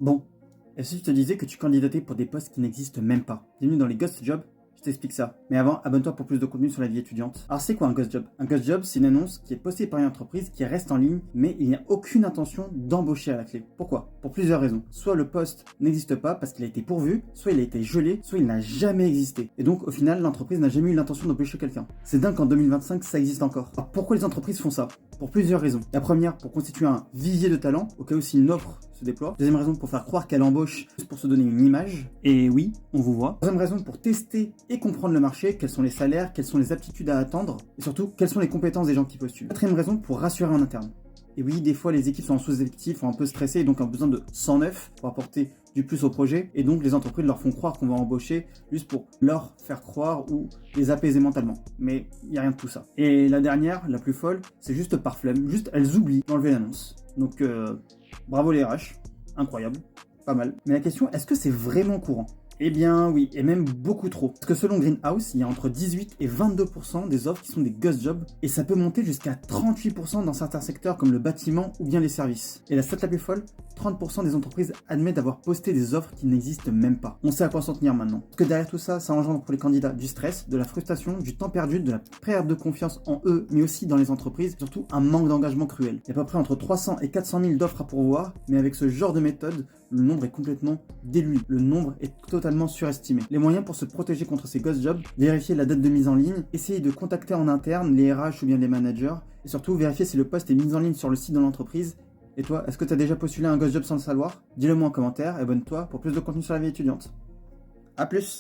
Bon, et si je te disais que tu candidatais pour des postes qui n'existent même pas? Bienvenue dans les Ghost Jobs, je t'explique ça. Mais avant, abonne-toi pour plus de contenu sur la vie étudiante. Alors c'est quoi un Ghost Job? Un Ghost Job, c'est une annonce qui est postée par une entreprise qui reste en ligne, mais il n'y a aucune intention d'embaucher à la clé. Pourquoi? Pour plusieurs raisons. Soit le poste n'existe pas parce qu'il a été pourvu, soit il a été gelé, soit il n'a jamais existé. Et donc au final, l'entreprise n'a jamais eu l'intention d'embaucher quelqu'un. C'est dingue qu'en 2025, ça existe encore. Alors pourquoi les entreprises font ça? Pour plusieurs raisons. La première, pour constituer un vivier de talent, au cas où si une offre se déploie. Deuxième raison, pour faire croire qu'elle embauche, juste pour se donner une image. Et oui, on vous voit. Troisième raison, pour tester et comprendre le marché, quels sont les salaires, quelles sont les aptitudes à attendre, et surtout, quelles sont les compétences des gens qui postulent. Quatrième raison, pour rassurer en interne. Et oui, des fois, les équipes sont en sous-effectif, sont un peu stressées, et donc ont besoin de 109 pour apporter du plus au projet. Et donc, les entreprises leur font croire qu'on va embaucher juste pour leur faire croire ou les apaiser mentalement. Mais il n'y a rien de tout ça. Et la dernière, la plus folle, c'est juste par flemme. Juste, elles oublient d'enlever l'annonce. Donc, bravo les RH. Incroyable. Pas mal. Mais la question, est-ce que c'est vraiment courant? Eh bien oui, et même beaucoup trop. Parce que selon Greenhouse, il y a entre 18 et 22% des offres qui sont des ghost jobs, et ça peut monter jusqu'à 38% dans certains secteurs comme le bâtiment ou bien les services. Et la stat la plus folle, 30% des entreprises admettent d'avoir posté des offres qui n'existent même pas. On sait à quoi s'en tenir maintenant. Parce que derrière tout ça, ça engendre pour les candidats du stress, de la frustration, du temps perdu, de la perte de confiance en eux, mais aussi dans les entreprises, surtout un manque d'engagement cruel. Il y a à peu près entre 300 et 400 000 d'offres à pourvoir, mais avec ce genre de méthode, le nombre est complètement dilué. Le nombre est totalement surestimé. Les moyens pour se protéger contre ces ghost jobs, vérifier la date de mise en ligne, essayer de contacter en interne les RH ou bien les managers, et surtout vérifier si le poste est mis en ligne sur le site de l'entreprise. Et toi, est-ce que tu as déjà postulé un ghost job sans le savoir? Dis-le moi en commentaire et abonne-toi pour plus de contenu sur la vie étudiante. A plus!